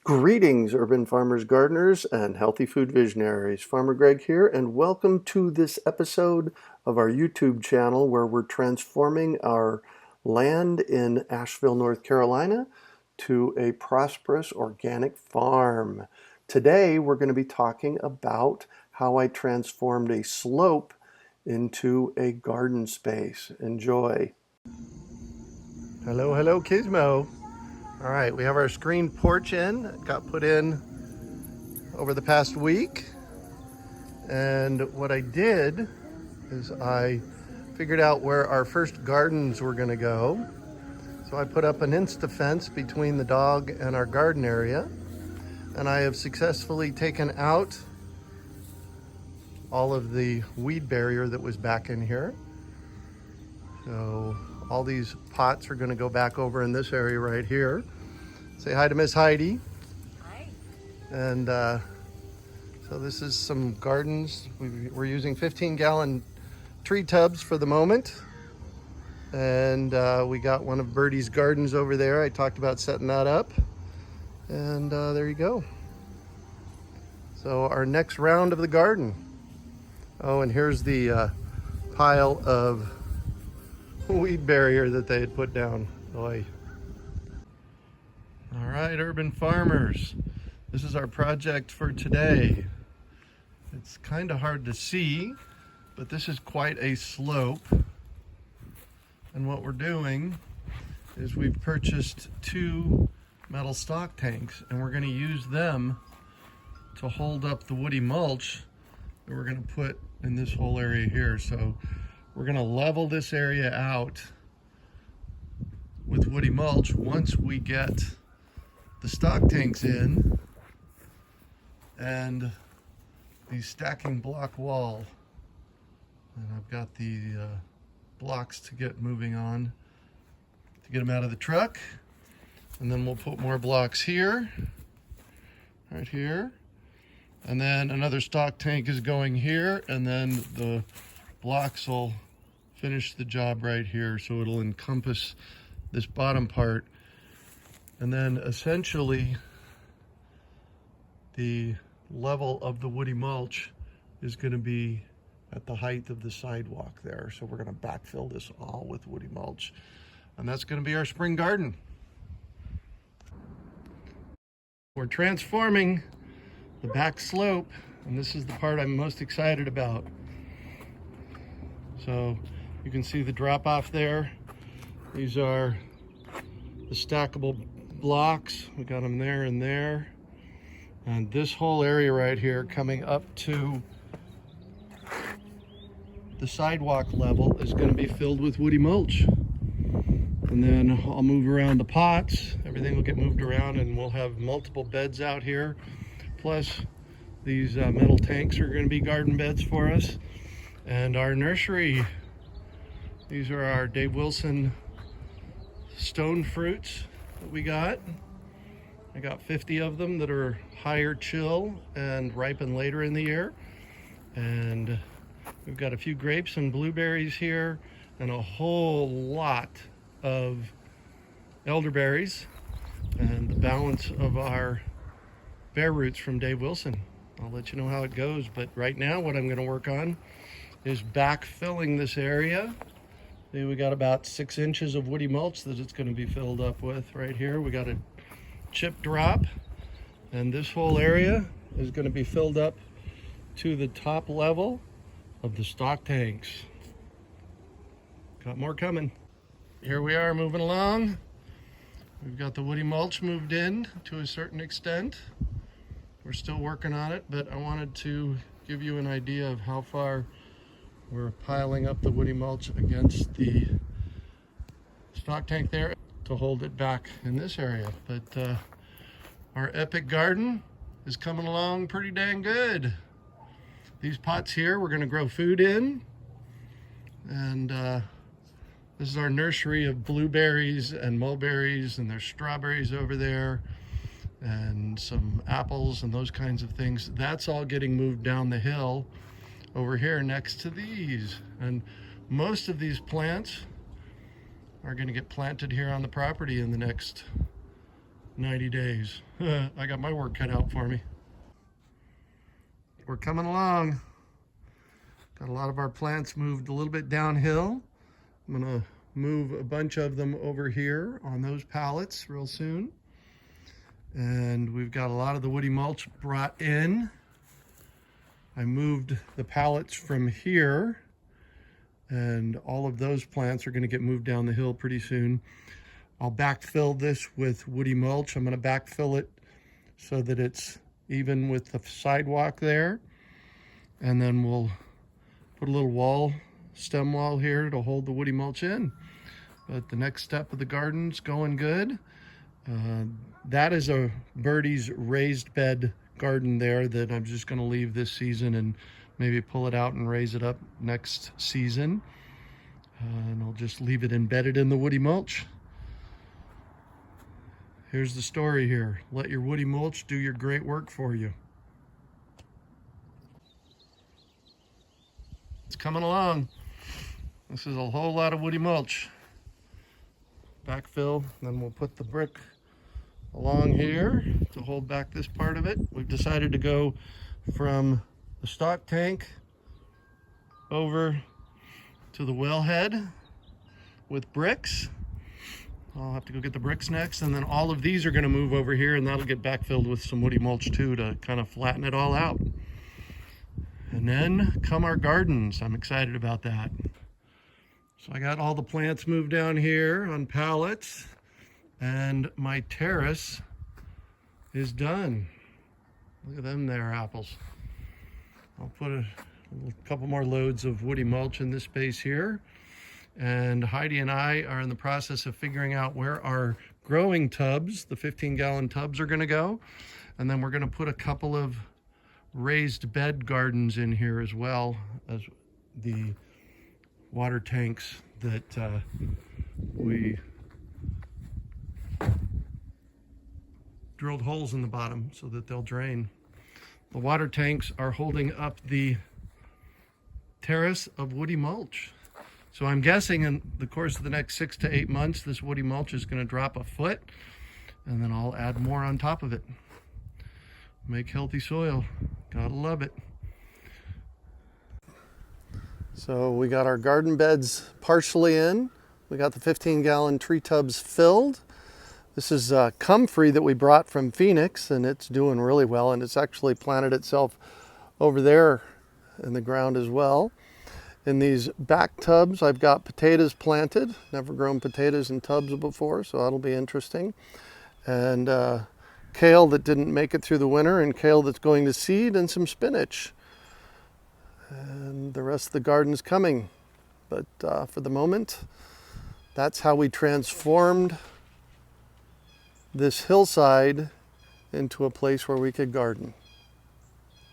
Greetings, urban farmers, gardeners, and healthy food visionaries. Farmer Greg here, and welcome to this episode of our YouTube channel where we're transforming our land in Asheville, North Carolina to a prosperous organic farm. Today, we're going to be talking about how I transformed a slope into a garden space. Enjoy. Hello, Gizmo. All right, we have our screen porch in. It got put in over the past week. And what I did is I figured out where our first gardens were gonna go. So I put up an Insta fence between the dog and our garden area. And I have successfully taken out all of the weed barrier that was back in here. So all these pots are gonna go back over in this area right here. Say hi to Miss Heidi. Hi. And so this is some gardens. We're using 15-gallon tree tubs for the moment. And we got one of Birdie's gardens over there. I talked about setting that up. And there you go. So our next round of the garden. Oh, and here's the pile of weed barrier that they had put down. Boy. All right, urban farmers. This is our project for today. It's kind of hard to see, but this is quite a slope. And what we're doing is we've purchased 2 metal stock tanks, and we're going to use them to hold up the woody mulch that we're going to put in this whole area here. So we're going to level this area out with woody mulch once we get the stock tanks in and the stacking block wall. And I've got the blocks to get moving on to get them out of the truck. And then we'll put more blocks here, right here. And then another stock tank is going here, and then the blocks will finish the job right here. So it'll encompass this bottom part. And then essentially the level of the woody mulch is going to be at the height of the sidewalk there. So we're going to backfill this all with woody mulch. And that's going to be our spring garden. We're transforming the back slope, and this is the part I'm most excited about. So you can see the drop off there. These are the stackable blocks. We got them there and there. And this whole area right here coming up to the sidewalk level is going to be filled with woody mulch. And then I'll move around the pots. Everything will get moved around, and we'll have multiple beds out here. Plus these metal tanks are going to be garden beds for us. And our nursery, these are our Dave Wilson stone fruits that we got. I got 50 of them that are higher chill and ripen later in the year. And we've got a few grapes and blueberries here and a whole lot of elderberries and the balance of our bare roots from Dave Wilson. I'll let you know how it goes, but right now what I'm going to work on is backfilling this area. We got about 6 inches of woody mulch that it's going to be filled up with right here. We got a chip drop, and this whole area is going to be filled up to the top level of the stock tanks. Got more coming. Here we are moving along. We've got the woody mulch moved in to a certain extent. We're still working on it, but I wanted to give you an idea of how far we're piling up the woody mulch against the stock tank there to hold it back in this area. But our epic garden is coming along pretty dang good. These pots here we're going to grow food in, and this is our nursery of blueberries and mulberries, and there's strawberries over there and some apples and those kinds of things. That's all getting moved down the hill over here next to these. And most of these plants are going to get planted here on the property in the next 90 days. I got my work cut out for me. We're coming along. Got a lot of our plants moved a little bit downhill. I'm gonna move a bunch of them over here on those pallets real soon. And we've got a lot of the woody mulch brought in. I moved the pallets from here, and all of those plants are gonna get moved down the hill pretty soon. I'll backfill this with woody mulch. I'm gonna backfill it so that it's even with the sidewalk there. And then we'll put a little stem wall here to hold the woody mulch in. But the next step of the garden's going good. That is a Birdie's raised bed garden there that I'm just gonna leave this season and maybe pull it out and raise it up next season. And I'll just leave it embedded in the woody mulch. Here's the story here. Let your woody mulch do your great work for you. It's coming along. This is a whole lot of woody mulch. Backfill, then we'll put the brick along here to hold back this part of it. We've decided to go from the stock tank over to the wellhead with bricks. I'll have to go get the bricks next, and then all of these are going to move over here, and that'll get backfilled with some woody mulch too to kind of flatten it all out. And then come our gardens. I'm excited about that. So I got all the plants moved down here on pallets, and my terrace is done. Look at them there, apples. I'll put a couple more loads of woody mulch in this space here. And Heidi and I are in the process of figuring out where our growing tubs, the 15-gallon tubs, are gonna go. And then we're gonna put a couple of raised bed gardens in here as well as the water tanks that we drilled holes in the bottom so that they'll drain. The water tanks are holding up the terrace of woody mulch. So I'm guessing in the course of the next 6 to 8 months, this woody mulch is going to drop a foot, and then I'll add more on top of it. Make healthy soil. Gotta love it. So we got our garden beds partially in. We got the 15-gallon tree tubs filled. This is comfrey that we brought from Phoenix, and it's doing really well, and it's actually planted itself over there in the ground as well. In these back tubs, I've got potatoes planted. Never grown potatoes in tubs before, so that'll be interesting. And kale that didn't make it through the winter, and kale that's going to seed, and some spinach. And the rest of the garden's coming. But for the moment, that's how we transformed this hillside into a place where we could garden.